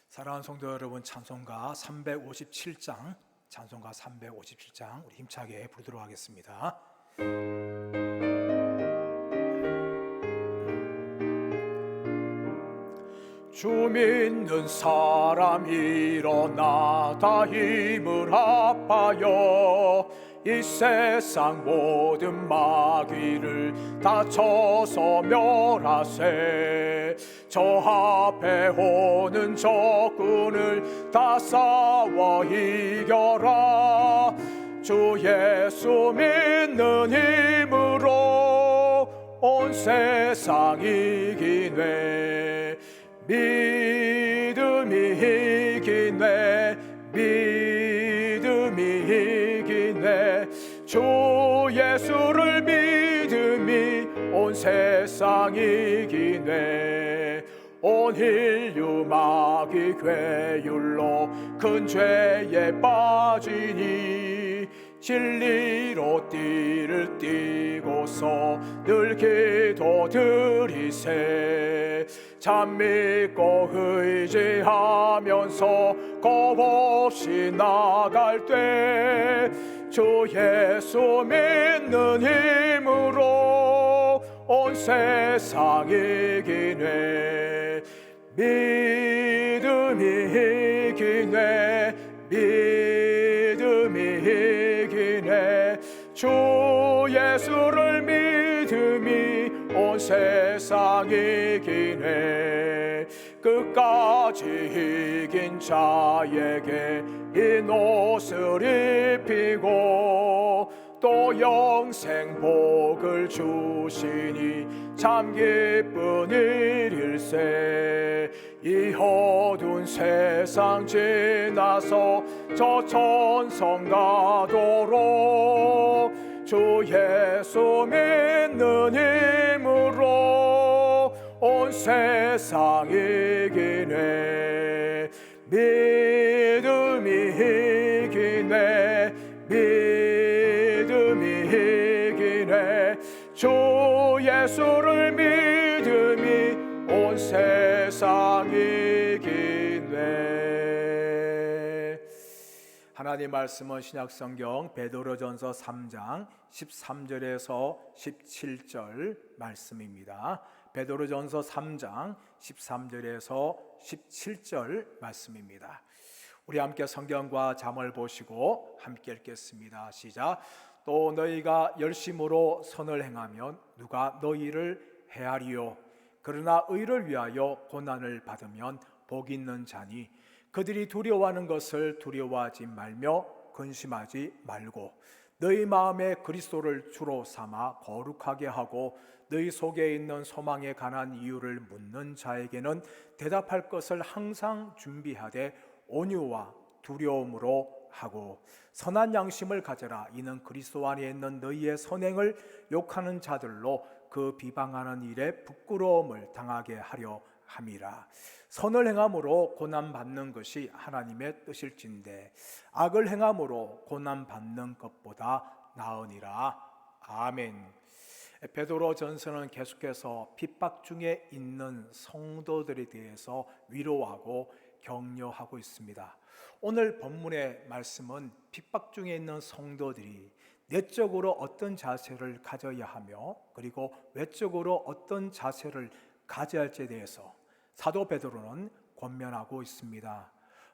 사랑하는 성도 여러분, 찬송가 357장 우리 힘차게 부르도록 하겠습니다. 주 믿는 사람 일어나 다 힘을 합하여 이 세상 모든 마귀를 다 쳐서 멸하세. 저 앞에 오는 적군을 다 싸워 이겨라. 주 예수 믿는 힘으로 온 세상 이기네. 믿음이 이기네. 믿음이 이기네. 주 예수를 믿음이 온 세상 이기네. 온 인류 마귀 괴율로 큰 죄에 빠지니 진리로 띠를 띠고서 늘 기도드리세. 참 믿고 의지하면서 겁없이 나갈 때 주 예수 믿는 힘으로 온 세상 이기네. 믿음이 이기네. 믿음이 이기네. 주 예수를 믿음이 온 세상 이기네. 끝까지 이긴 자에게 이 옷을 입히고 또 영생 복을 주시니 참 기쁜 일일세. 이 어두운 세상 지나서 저 천성 가도록 주 예수 믿는 힘으로 온 세상 이기네. 믿음이 이기네. 믿음이 이기네. 주 예수를 믿음이 온 세상 이기네. 하나님 말씀은 신약성경 베드로전서 3장 13절에서 17절 말씀입니다. 베드로전서 3장 13절에서 17절 말씀입니다. 우리 함께 성경과 잠을 보시고 함께 읽겠습니다. 시작. 또 너희가 열심으로 선을 행하면 누가 너희를 해하리요. 그러나 의를 위하여 고난을 받으면 복 있는 자니 그들이 두려워하는 것을 두려워하지 말며 근심하지 말고 너희 마음에 그리스도를 주로 삼아 거룩하게 하고 너희 속에 있는 소망에 관한 이유를 묻는 자에게는 대답할 것을 항상 준비하되 온유와 두려움으로 하고 선한 양심을 가져라. 이는 그리스도 안에 있는 너희의 선행을 욕하는 자들로 그 비방하는 일에 부끄러움을 당하게 하려 함이라. 선을 행함으로 고난 받는 것이 하나님의 뜻일진데 악을 행함으로 고난 받는 것보다 나으니라. 아멘. 베드로 전서는 계속해서 핍박 중에 있는 성도들에 대해서 위로하고 격려하고 있습니다. 오늘 본문의 말씀은 핍박 중에 있는 성도들이 내적으로 어떤 자세를 가져야 하며 그리고 외적으로 어떤 자세를 가져야 할지에 대해서 사도 베드로는 권면하고 있습니다.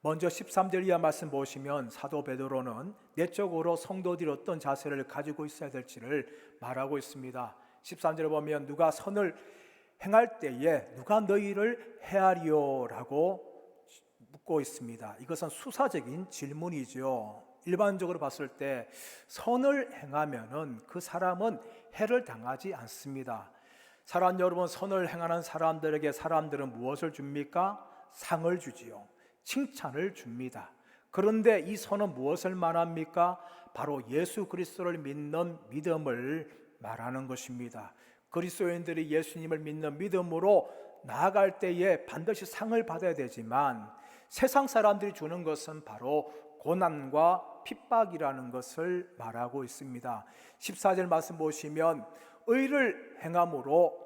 먼저 13절 이하 말씀 보시면 사도 베드로는 내적으로 성도들이 어떤 자세를 가지고 있어야 될지를 말하고 있습니다. 13절을 보면 누가 선을 행할 때에 누가 너희를 해하리요? 라고 묻고 있습니다. 이것은 수사적인 질문이죠. 일반적으로 봤을 때 선을 행하면은 그 사람은 해를 당하지 않습니다. 사랑하는 여러분, 선을 행하는 사람들에게 사람들은 무엇을 줍니까? 상을 주지요. 칭찬을 줍니다. 그런데 이 선은 무엇을 말합니까? 바로 예수 그리스도를 믿는 믿음을 말하는 것입니다. 그리스도인들이 예수님을 믿는 믿음으로 나아갈 때에 반드시 상을 받아야 되지만 세상 사람들이 주는 것은 바로 고난과 핍박이라는 것을 말하고 있습니다. 14절 말씀 보시면 의를 행함으로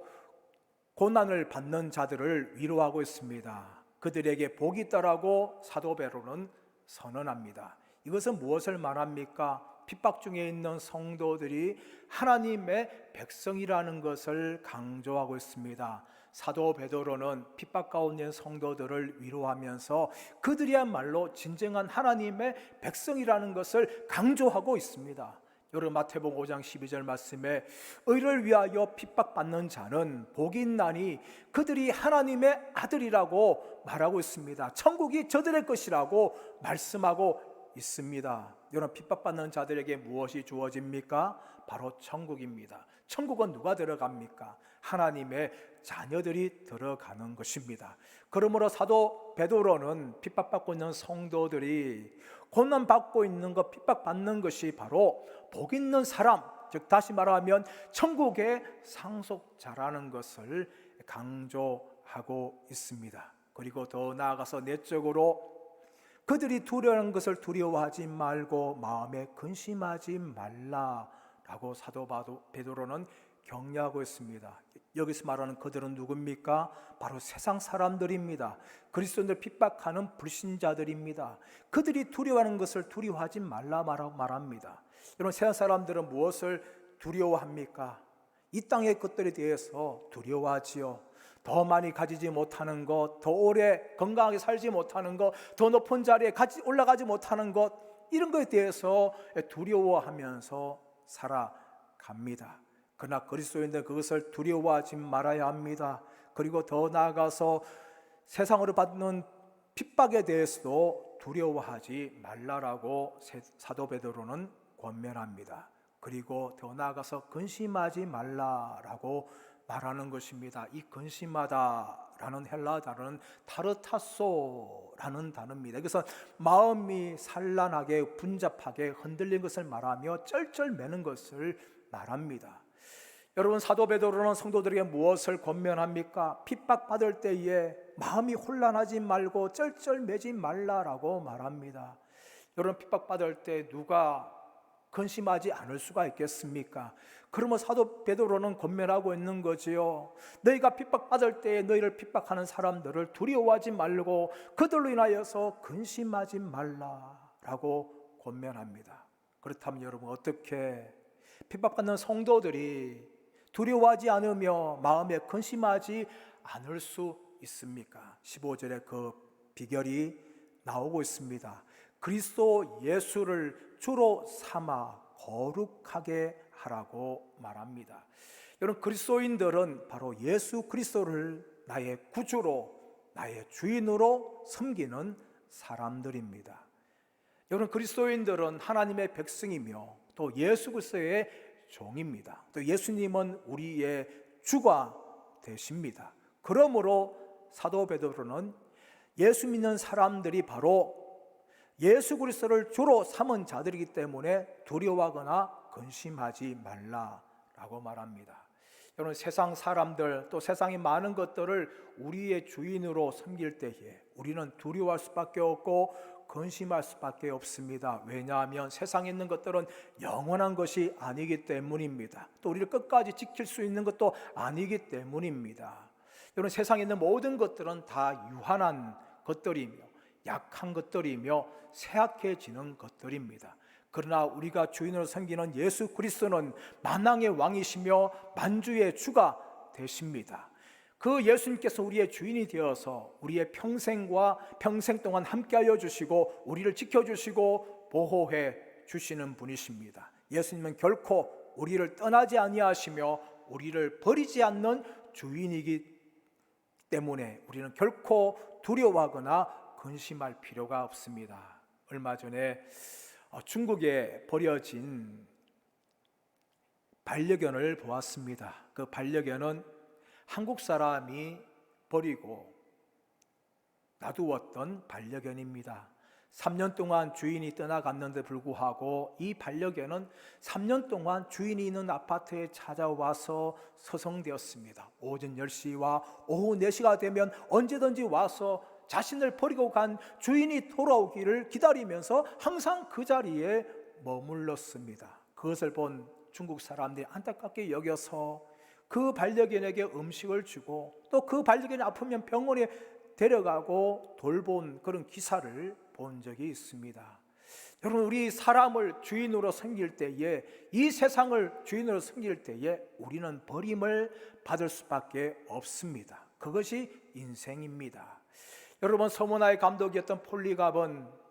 고난을 받는 자들을 위로하고 있습니다. 그들에게 복이 있다라고 사도 베드로는 선언합니다. 이것은 무엇을 말합니까? 핍박 중에 있는 성도들이 하나님의 백성이라는 것을 강조하고 있습니다. 사도 베드로는 핍박 가운데 있는 성도들을 위로하면서 그들이야말로 진정한 하나님의 백성이라는 것을 강조하고 있습니다. 여러분, 마태복음 5장 12절 말씀에 의를 위하여 핍박받는 자는 복이 있나니 그들이 하나님의 아들이라고 말하고 있습니다. 천국이 저들의 것이라고 말씀하고 있습니다. 여러분, 핍박받는 자들에게 무엇이 주어집니까? 바로 천국입니다. 천국은 누가 들어갑니까? 하나님의 자녀들이 들어가는 것입니다. 그러므로 사도 베드로는 핍박받고 있는 성도들이 고난받고 있는 것, 핍박받는 것이 바로 복 있는 사람, 즉 다시 말하면 천국의 상속자라는 것을 강조하고 있습니다. 그리고 더 나아가서 내적으로 그들이 두려워하는 것을 두려워하지 말고 마음에 근심하지 말라라고 사도 베드로는 격려하고 있습니다. 여기서 말하는 그들은 누굽니까? 바로 세상 사람들입니다. 그리스도인들 핍박하는 불신자들입니다. 그들이 두려워하는 것을 두려워하지 말라 말합니다. 여러분, 세상 사람들은 무엇을 두려워합니까? 이 땅의 것들에 대해서 두려워하지요. 더 많이 가지지 못하는 것, 더 오래 건강하게 살지 못하는 것, 더 높은 자리에 올라가지 못하는 것, 이런 것에 대해서 두려워하면서 살아갑니다. 그러나 그리스도인들은 그것을 두려워하지 말아야 합니다. 그리고 더 나아가서 세상으로 받는 핍박에 대해서도 두려워하지 말라라고 사도 베드로는 권면합니다. 그리고 더 나아가서 근심하지 말라라고 말하는 것입니다. 이 근심하다라는 헬라 단어는 타르타소라는 단어입니다. 그래서 마음이 산란하게 분잡하게 흔들린 것을 말하며 쩔쩔매는 것을 말합니다. 여러분, 사도 베드로는 성도들에게 무엇을 권면합니까? 핍박받을 때에 마음이 혼란하지 말고 쩔쩔매지 말라라고 말합니다. 여러분, 핍박받을 때 누가 근심하지 않을 수가 있겠습니까? 그러면 사도 베드로는 권면하고 있는 거지요. 너희가 핍박받을 때에 너희를 핍박하는 사람들을 두려워하지 말고 그들로 인하여서 근심하지 말라라고 권면합니다. 그렇다면 여러분, 어떻게 핍박받는 성도들이 두려워하지 않으며 마음에 근심하지 않을 수 있습니까? 15절에 그 비결이 나오고 있습니다. 그리스도 예수를 주로 삼아 거룩하게 하라고 말합니다. 여러분, 그리스도인들은 바로 예수 그리스도를 나의 구주로, 나의 주인으로 섬기는 사람들입니다. 여러분, 그리스도인들은 하나님의 백성이며 또 예수 그리스도의 종입니다. 또 예수님은 우리의 주가 되십니다. 그러므로 사도 베드로는 예수 믿는 사람들이 바로 예수 그리스도를 주로 삼은 자들이기 때문에 두려워하거나 근심하지 말라라고 말합니다. 여러분, 세상 사람들 또 세상의 많은 것들을 우리의 주인으로 섬길 때에 우리는 두려워할 수밖에 없고 근심할 수밖에 없습니다. 왜냐하면 세상에 있는 것들은 영원한 것이 아니기 때문입니다. 또 우리를 끝까지 지킬 수 있는 것도 아니기 때문입니다. 여러분, 세상에 있는 모든 것들은 다 유한한 것들이며 약한 것들이며 쇠약해지는 것들입니다. 그러나 우리가 주인으로 섬기는 예수 그리스도는 만왕의 왕이시며 만주의 주가 되십니다. 그 예수님께서 우리의 주인이 되어서 우리의 평생과 평생 동안 함께하여 주시고 우리를 지켜주시고 보호해 주시는 분이십니다. 예수님은 결코 우리를 떠나지 아니하시며 우리를 버리지 않는 주인이기 때문에 우리는 결코 두려워하거나 근심할 필요가 없습니다. 얼마 전에 중국에 버려진 반려견을 보았습니다. 그 반려견은 한국 사람이 버리고 놔두었던 반려견입니다. 3년 동안 주인이 떠나갔는데 불구하고 이 반려견은 3년 동안 주인이 있는 아파트에 찾아와서 서성되었습니다. 오전 10시와 오후 4시가 되면 언제든지 와서 자신을 버리고 간 주인이 돌아오기를 기다리면서 항상 그 자리에 머물렀습니다. 그것을 본 중국 사람들이 안타깝게 여겨서 그 반려견에게 음식을 주고 또 그 반려견이 아프면 병원에 데려가고 돌본 그런 기사를 본 적이 있습니다. 여러분, 우리 사람을 주인으로 섬길 때에, 이 세상을 주인으로 섬길 때에 우리는 버림을 받을 수밖에 없습니다. 그것이 인생입니다. 여러분, 서문화의 감독이었던 폴리갑은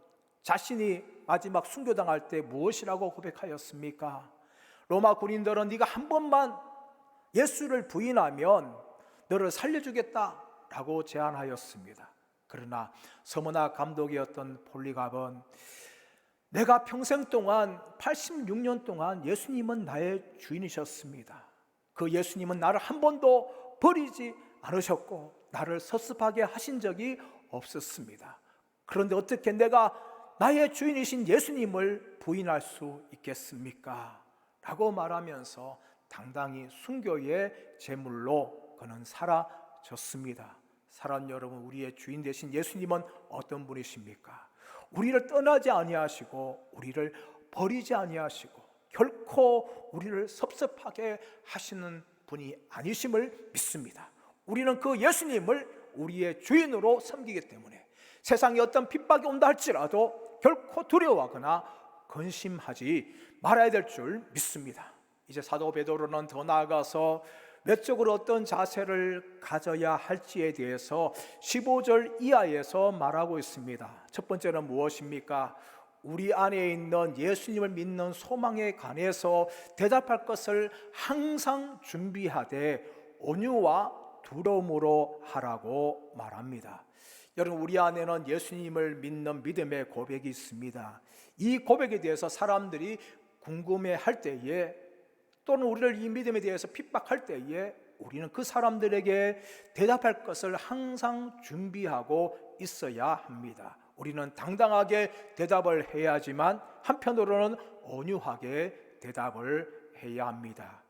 자신이 마지막 순교당할 때 무엇이라고 고백하였습니까? 로마 군인들은 네가 한 번만 예수를 부인하면 너를 살려주겠다라고 제안하였습니다. 그러나 서문화 감독이었던 폴리갑은 내가 평생 동안 86년 동안 예수님은 나의 주인이셨습니다. 그 예수님은 나를 한 번도 버리지 않으셨고 나를 섭섭하게 하신 적이 없었습니다. 그런데 어떻게 내가 나의 주인이신 예수님을 부인할 수 있겠습니까? 라고 말하면서 당당히 순교의 제물로 그는 사라졌습니다. 사랑하는 여러분, 우리의 주인 되신 예수님은 어떤 분이십니까? 우리를 떠나지 아니하시고 우리를 버리지 아니하시고 결코 우리를 섭섭하게 하시는 분이 아니심을 믿습니다. 우리는 그 예수님을 우리의 주인으로 섬기기 때문에 세상에 어떤 핍박이 온다 할지라도 결코 두려워하거나 근심하지 말아야 될 줄 믿습니다. 이제 사도 베드로는 더 나아가서 외적으로 어떤 자세를 가져야 할지에 대해서 15절 이하에서 말하고 있습니다. 첫 번째는 무엇입니까? 우리 안에 있는 예수님을 믿는 소망에 관해서 대답할 것을 항상 준비하되 온유와 두려움으로 하라고 말합니다. 여러분, 우리 안에는 예수님을 믿는 믿음의 고백이 있습니다. 이 고백에 대해서 사람들이 궁금해할 때에 또는 우리를 이 믿음에 대해서 핍박할 때에 우리는 그 사람들에게 대답할 것을 항상 준비하고 있어야 합니다. 우리는 당당하게 대답을 해야지만 한편으로는 온유하게 대답을 해야 합니다.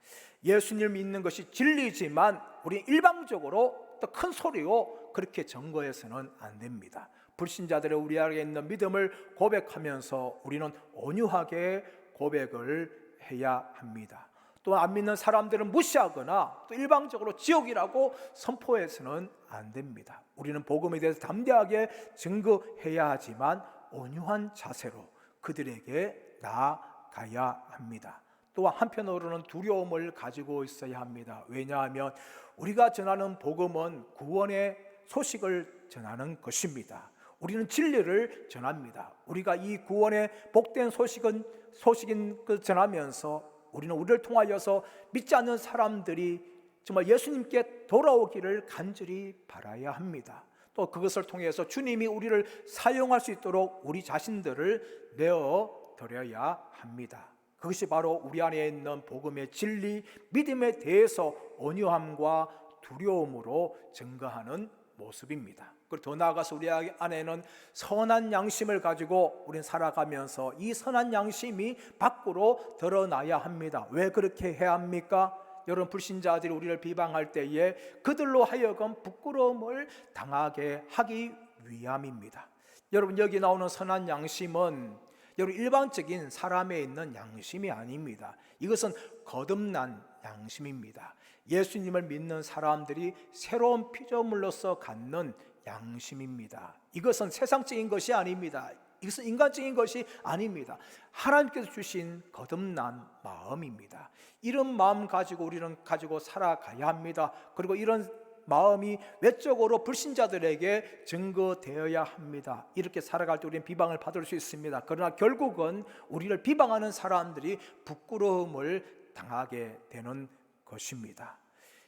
예수님을 믿는 것이 진리지만 우리 일방적으로 또 큰 소리로 그렇게 증거해서는 안 됩니다. 불신자들의 우리 안에 있는 믿음을 고백하면서 우리는 온유하게 고백을 해야 합니다. 또 안 믿는 사람들은 무시하거나 또 일방적으로 지옥이라고 선포해서는 안 됩니다. 우리는 복음에 대해서 담대하게 증거해야 하지만 온유한 자세로 그들에게 나아가야 합니다. 또 한편으로는 두려움을 가지고 있어야 합니다. 왜냐하면 우리가 전하는 복음은 구원의 소식을 전하는 것입니다. 우리는 진리를 전합니다. 우리가 이 구원의 복된 소식인 전하면서 우리는 우리를 통하여서 믿지 않는 사람들이 정말 예수님께 돌아오기를 간절히 바라야 합니다. 또 그것을 통해서 주님이 우리를 사용할 수 있도록 우리 자신들을 내어드려야 합니다. 그것이 바로 우리 안에 있는 복음의 진리, 믿음에 대해서 온유함과 두려움으로 증거하는 모습입니다. 그리고 더 나아가서 우리 안에는 선한 양심을 가지고 우리는 살아가면서 이 선한 양심이 밖으로 드러나야 합니다. 왜 그렇게 해야 합니까? 여러분, 불신자들이 우리를 비방할 때에 그들로 하여금 부끄러움을 당하게 하기 위함입니다. 여러분, 여기 나오는 선한 양심은 여러분 일반적인 사람에 있는 양심이 아닙니다. 이것은 거듭난 양심입니다. 예수님을 믿는 사람들이 새로운 피조물로서 갖는 양심입니다. 이것은 세상적인 것이 아닙니다. 이것은 인간적인 것이 아닙니다. 하나님께서 주신 거듭난 마음입니다. 이런 마음 가지고 우리는 가지고 살아가야 합니다. 그리고 이런 마음이 외적으로 불신자들에게 증거되어야 합니다. 이렇게 살아갈 때 우리는 비방을 받을 수 있습니다. 그러나 결국은 우리를 비방하는 사람들이 부끄러움을 당하게 되는 것입니다.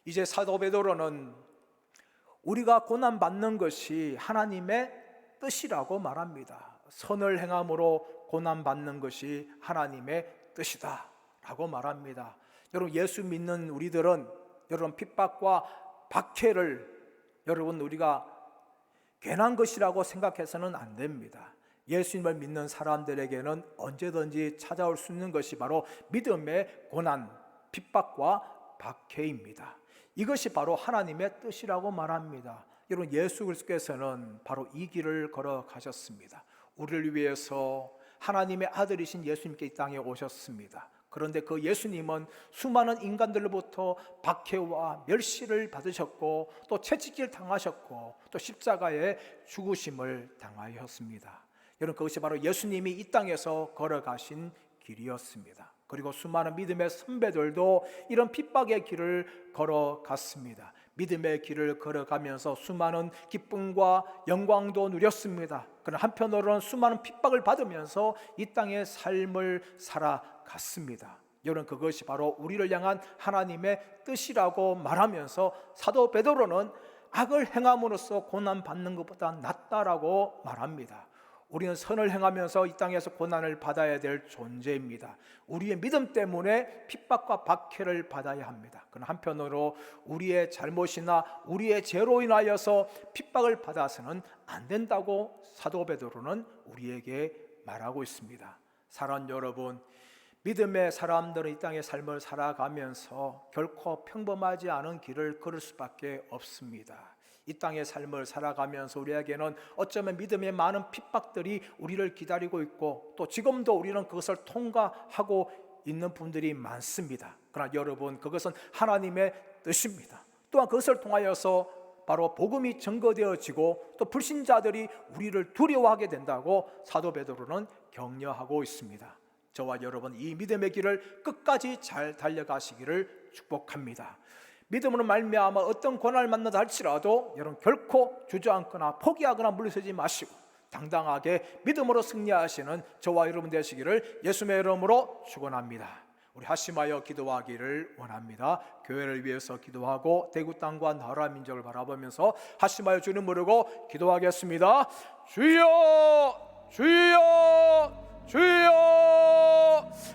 이제 사도 베드로는 우리가 고난받는 것이 하나님의 뜻이라고 말합니다. 선을 행함으로 고난받는 것이 하나님의 뜻이다 라고 말합니다. 여러분, 예수 믿는 우리들은 여러분 핍박과 박해를 여러분 우리가 괜한 것이라고 생각해서는 안 됩니다. 예수님을 믿는 사람들에게는 언제든지 찾아올 수 있는 것이 바로 믿음의 고난, 핍박과 박해입니다. 이것이 바로 하나님의 뜻이라고 말합니다. 여러분, 예수 그리스도께서는 바로 이 길을 걸어가셨습니다. 우리를 위해서 하나님의 아들이신 예수님께 이 땅에 오셨습니다. 그런데 그 예수님은 수많은 인간들로부터 박해와 멸시를 받으셨고 또 채찍질 당하셨고 또 십자가에 죽으심을 당하였습니다. 여러분, 그것이 바로 예수님이 이 땅에서 걸어가신 길이었습니다. 그리고 수많은 믿음의 선배들도 이런 핍박의 길을 걸어갔습니다. 믿음의 길을 걸어가면서 수많은 기쁨과 영광도 누렸습니다. 그러나 한편으로는 수많은 핍박을 받으면서 이 땅의 삶을 살아갔습니다. 여러분, 그것이 바로 우리를 향한 하나님의 뜻이라고 말하면서 사도 베드로는 악을 행함으로써 고난받는 것보다 낫다라고 말합니다. 우리는 선을 행하면서 이 땅에서 고난을 받아야 될 존재입니다. 우리의 믿음 때문에 핍박과 박해를 받아야 합니다. 그러나 한편으로 우리의 잘못이나 우리의 죄로 인하여서 핍박을 받아서는 안 된다고 사도 베드로는 우리에게 말하고 있습니다. 사랑하는 여러분, 믿음의 사람들은 이 땅의 삶을 살아가면서 결코 평범하지 않은 길을 걸을 수밖에 없습니다. 이 땅의 삶을 살아가면서 우리에게는 어쩌면 믿음의 많은 핍박들이 우리를 기다리고 있고 또 지금도 우리는 그것을 통과하고 있는 분들이 많습니다. 그러나 여러분, 그것은 하나님의 뜻입니다. 또한 그것을 통하여서 바로 복음이 증거되어지고 또 불신자들이 우리를 두려워하게 된다고 사도 베드로는 격려하고 있습니다. 저와 여러분, 이 믿음의 길을 끝까지 잘 달려가시기를 축복합니다. 믿음으로 말미암아 어떤 고난을 만나다 할지라도 여러분, 결코 주저앉거나 포기하거나 물러서지 마시고 당당하게 믿음으로 승리하시는 저와 여러분 되시기를 예수님의 이름으로 축원합니다. 우리 합심하여 기도하기를 원합니다. 교회를 위해서 기도하고 대구 땅과 나라 민족을 바라보면서 합심하여 주님 부르고 기도하겠습니다. 주여, 주여, 주여.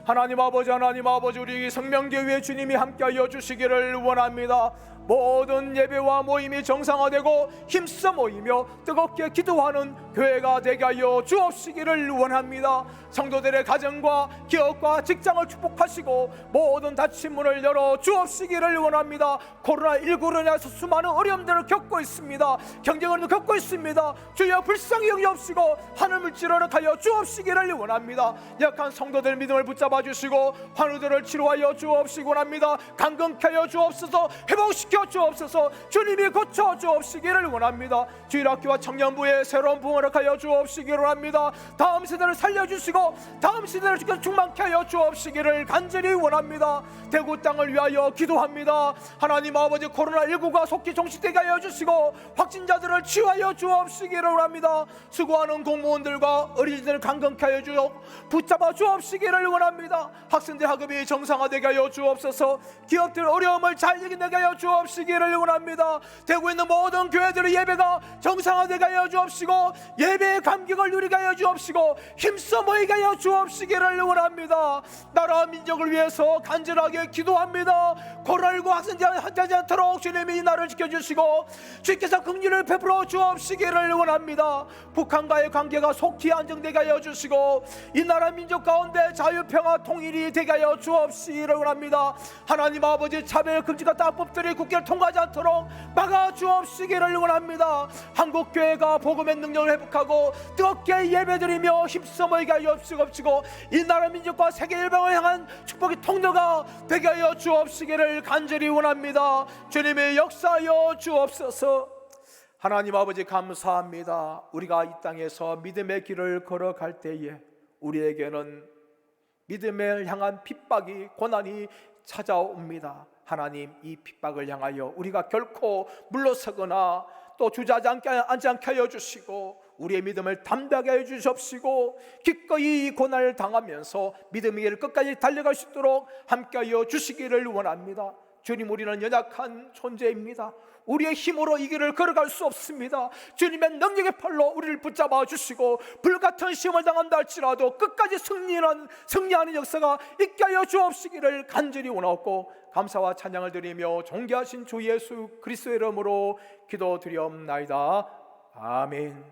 하나님 아버지, 우리 생명교회 주님이 함께하여 주시기를 원합니다. 모든 예배와 모임이 정상화되고 힘써 모이며 뜨겁게 기도하는 교회가 되게 하여 주옵시기를 원합니다. 성도들의 가정과 기업과 직장을 축복하시고 모든 닫힌 문을 열어 주옵시기를 원합니다. 코로나19로 인해서 수많은 어려움들을 겪고 있습니다. 경쟁을 겪고 있습니다. 주여 불쌍히 여기옵시고 하늘물질 허락하여 주옵시기를 원합니다. 약한 성도들 믿음을 붙잡아 주시고 환우들을 치료하여 주옵시기 원합니다. 강건케 하여 주옵소서, 회복시켜 주옵소서, 주님이 고쳐 주옵시기를 원합니다. 주일학교와 청년부에 새로운 부흥을 허락하여 주옵시기를 원합니다. 다음 세대를 살려주시고 다음 세대를 충만케 하여 주옵시기를 간절히 원합니다. 대구 땅을 위하여 기도합니다. 하나님 아버지, 코로나19가 속히 종식되게 하여 주시고 확진자들을 치유하여 주옵시기를 원합니다. 수고하는 공무원들과 어린이들을 강건케 하여 주옵 붙잡아 주옵시기를 원합니다. 학생들 학업이 정상화되게 하여 주옵소서, 기업들 어려움을 잘 이겨내게 하여 주옵시기를 원합니다. 대구에 있는 모든 교회들의 예배가 정상화되게 하여 주옵시고 예배의 감격을 누리게 하여 주옵시고 힘써 모이게 하여 주옵시기를 원합니다. 나라 민족을 위해서 간절하게 기도합니다. 코로나19 확산되지 않도록 주님이 이 나라를 지켜주시고 주께서 긍휼을 베풀어 주옵시기를 원합니다. 북한과의 관계가 속히 안정되게 하여 주시고 이 나라 민족 가운데 자유평화 통일이 되게 하여 주옵시기를 원합니다. 하나님 아버지, 차별 금지가 땅법들이 국회를 통과하지 않도록 막아 주옵시기를 원합니다. 한국교회가 복음의 능력을 회복하고 뜨겁게 예배드리며 힘써 모이게 하여 주옵시고 이 나라 민족과 세계 일방을 향한 축복의 통로가 되게 하여 주옵시기를 간절히 원합니다. 주님의 역사하여 주옵소서. 하나님 아버지, 감사합니다. 우리가 이 땅에서 믿음의 길을 걸어갈 때에 우리에게는 믿음을 향한 핍박이, 고난이 찾아옵니다. 하나님, 이 핍박을 향하여 우리가 결코 물러서거나 또 주저하지 않게 하여 주시고 우리의 믿음을 담대하게 해 주십시고 기꺼이 이 고난을 당하면서 믿음의 길을 끝까지 달려갈 수 있도록 함께하여 주시기를 원합니다. 주님, 우리는 연약한 존재입니다. 우리의 힘으로 이 길을 걸어갈 수 없습니다. 주님의 능력의 팔로 우리를 붙잡아 주시고 불같은 시험을 당한다 할지라도 끝까지 승리하는 역사가 있게 하여 주옵시기를 간절히 원하옵고 감사와 찬양을 드리며 존귀하신 주 예수 그리스도의 이름으로 기도드리옵나이다. 아멘.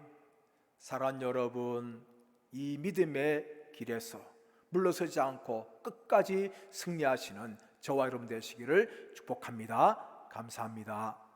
사랑하는 여러분, 이 믿음의 길에서 물러서지 않고 끝까지 승리하시는 저와 여러분 되시기를 축복합니다. 감사합니다.